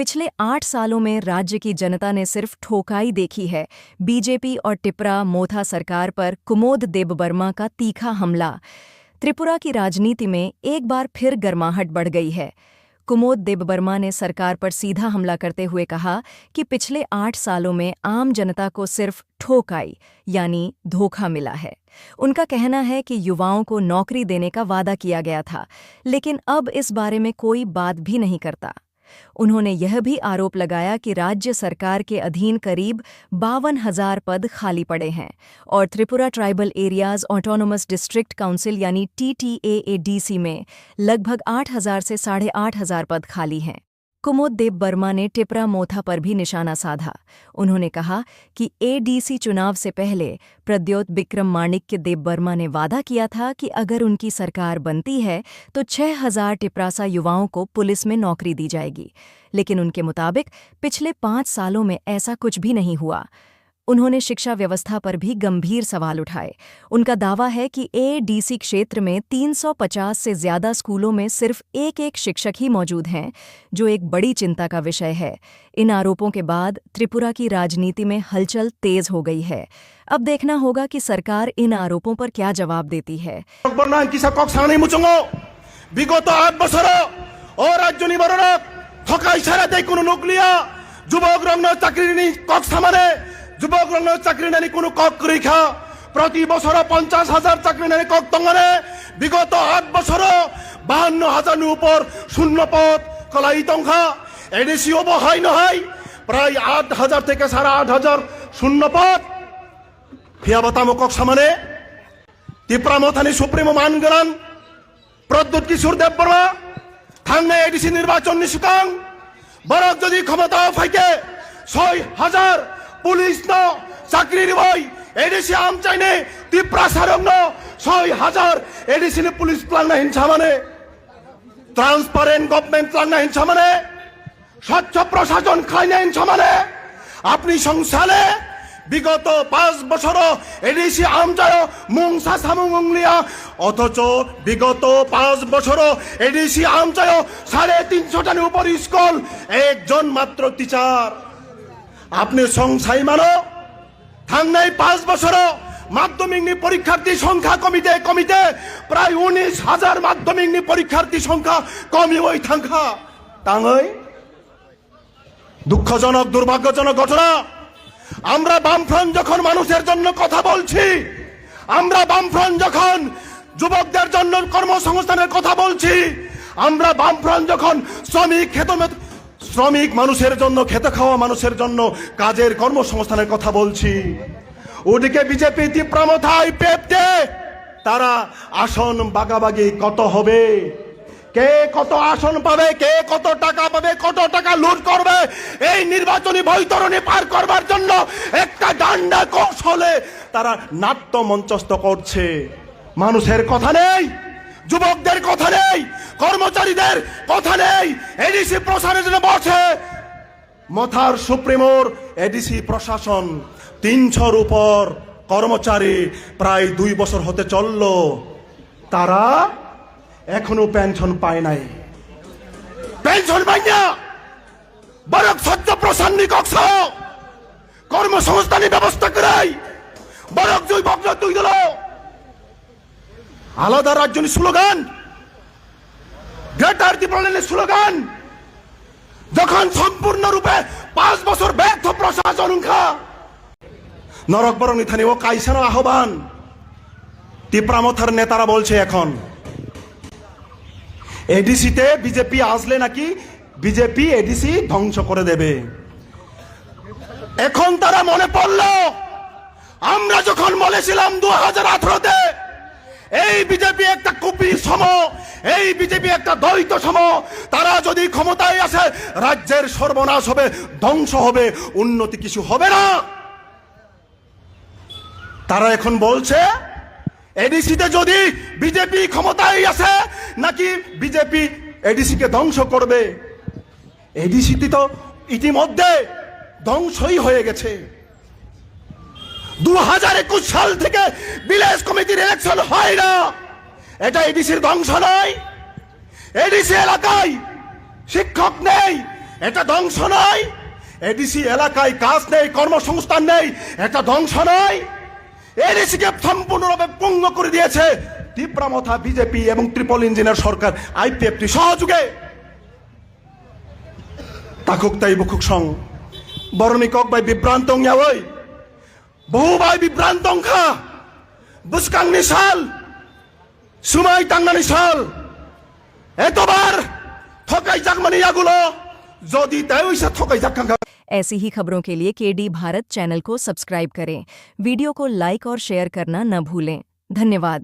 पिछले 8 सालों में राज्य की जनता ने सिर्फ ठोकाई देखी है। बीजेपी और टिपरा मोथा सरकार पर कुमोद देबबर्मा का तीखा हमला। त्रिपुरा की राजनीति में एक बार फिर गर्माहट बढ़ गई है। कुमोद देबबर्मा ने सरकार पर सीधा हमला करते हुए कहा कि पिछले 8 सालों में आम जनता को सिर्फ ठोकाई यानी धोखा मिला है। उनका कहना है कि युवाओं को नौकरी देने का वादा किया गया था, लेकिन अब इस बारे में कोई बात भी नहीं करता। उन्होंने यह भी आरोप लगाया कि राज्य सरकार के अधीन करीब 52,000 पद खाली पड़े हैं और Tripura tribal areas autonomous district council यानी TTAADC में लगभग 8,000 से 8,500 पद खाली हैं। कुमोद देबबर्मा ने टिपरा मोथा पर भी निशाना साधा। उन्होंने कहा कि ADC चुनाव से पहले प्रद्योत बिक्रम माणिक्य देबबर्मा ने वादा किया था कि अगर उनकी सरकार बनती है तो 6,000 टिपरासा युवाओं को पुलिस में नौकरी दी जाएगी, लेकिन उनके मुताबिक पिछले 5 सालों में ऐसा कुछ भी नहीं हुआ। उन्होंने शिक्षा व्यवस्था पर भी गंभीर सवाल उठाए। उनका दावा है कि ADC क्षेत्र में 350 से ज्यादा स्कूलों में सिर्फ एक शिक्षक ही मौजूद हैं, जो एक बड़ी चिंता का विषय है। इन आरोपों के बाद त्रिपुरा की राजनीति में हलचल तेज हो गई है। अब देखना होगा कि सरकार इन आरोपों पर क्या जवाब देती है। যুবক রং চাকরি নানি কোনো কক রেখা প্রতি বছর 50,000 চাকরি নানি কক তঙ্গনে বিগত 8 বছর 52,000 উপর শূন্য পদ কলাই তংখা এডিসি অবহাই নহয় প্রায় 8,000 থেকে 8,500 শূন্য পদ ফিয়াবাতাম কক সামনে ত্রিপুরা মথানি সুপ্রিমো মান গরান প্রদ্যুৎ কিশোর দেববর্মা থাংনে এডিসি নির্বাচন নিশুকাং বরক যদি ক্ষমতা ফাইকে 6,000 পুলিশ ন চাকরি নিবই এডিসি আম চাইনে ত্রিপুরা সারং ন 6,000 এডিসি নে পুলিশ প্লান না হিংসা মানে ট্রান্সপারেন্ট গভর্নমেন্ট প্লান না হিংসা মানে স্বচ্ছ প্রশাসন খাইনা হিংসা মানে আপনি সংসালে বিগত 5 বছর এডিসি আম চায় মুংসা সামুংলিয়া অথচ বিগত 5 বছর এডিসি আম চায় 350টার উপর স্কুল একজন মাত্র টিচার আপনি সংসাই মানো থাংনাই 5 বছর মাধ্যমিক নি পরীক্ষার্থী সংখ্যা কমিতে প্রায় 19,000 মাধ্যমিক নি পরীক্ষার্থী সংখ্যা কমি ওই থাংখা তাঙ্গই দুঃখজনক দুর্ভাগ্যজনক ঘটনা। আমরা বামফ্রন্ট যখন মানুষের জন্য কথা বলছি, আমরা বামফ্রন্ট যখন যুবকদের জন্য কর্মসংস্থানের কথা বলছি, আমরা বামফ্রন্ট যখন শ্রমিক মানুষের জন্য খেতে খাওয়া মানুষের জন্য কাজের কর্মসংস্থানের কথা বলছি, ওদিকে বিজেপি ত্রিপুরা মোথায় পেপতে তারা আসন বাগাবাগি কত হবে, কে কত আসন পাবে, কে কত টাকা পাবে, কত টাকা লুট করবে, এই নির্বাচনী বৈতরণী পার করবার জন্য একটা ডান্ডা কৌশলে তারা নাট্য মঞ্চস্থ করছে। মানুষের কথা নেই, যুবকদের কথা নেই, কর্মচারীদের কথা নেই। এডিসি প্রশাসনের জন্য বসে মথার সুপ্রিমোর এডিসি প্রশাসন 300-র উপর কর্মচারী প্রায় 2 বছর হতে চলল, তারা এখনো পেনশন পায় নাই। পেনশন পায় না, বরং সত্য প্রশাসনিক কক্ষ কর্মসংস্থানের ব্যবস্থা করাই বরং যুবকরা তুই দিল আলাদা রাজ্যের স্লোগান, গ্রেটার ত্রিপুরার স্লোগান, যখন সম্পূর্ণরূপে 5 বছর ব্যর্থ প্রশাসন নরক বরণী থানি ও কাইসানো আহ্বান ত্রিপুরা মোথার নেতারা বলছে এখন এডিসিতে বিজেপি আসলে নাকি বিজেপি এডিসি ধ্বংস করে দেবে। এখন তারা মনে পড়ল আমরা যখন বলেছিলাম 2018-তে এই বিজেপি একটা কুপি সম, এই বিজেপি একটা দ্বৈত সম, তারা যদি ক্ষমতায় আসে রাজ্যের সর্বনাশ হবে, ধ্বংস হবে, উন্নতি কিছু হবে না। তারা এখন বলছে এডিসিতে যদি বিজেপি ক্ষমতায় আসে নাকি বিজেপি এডিসিকে ধ্বংস করবে। এডিসিটি তো ইতিমধ্যে ধ্বংসই হয়ে গেছে। 2021 সাল থেকে ভিলেজ কমিটির ইলেকশন হয় না, এটা এডিসির ধ্বংস নয়। এডিসি এলাকায় শিক্ষক নেই, এটা ধ্বংস নয়। এডিসি এলাকায় কাজ নেই, কর্মসংস্থান নেই, এটা ধ্বংস নয়। এডিসিকে সম্পূর্ণভাবে পঙ্গু করে দিয়েছে তীব্রামথা বিজেপি এবং ট্রিপল ইঞ্জিনের সরকার আইপিএফটি সহযোগে। তাকুক তাই বুকুক সং বরণী কক বাই বিভ্রান্তং ইয়াওই বহু বাই বিভ্রান্তং খা বুসকাংনি সাল সুমাই টাংনানি সাল এতবার ঠকাই জাগমানি ইয়াগুলো যদি তাই ওইসা ঠকাই জাগখাঙ্গা। ऐसी ही खबरों के लिए केडी भारत चैनल को सब्सक्राइब करें। वीडियो को लाइक और शेयर करना न भूलें। धन्यवाद।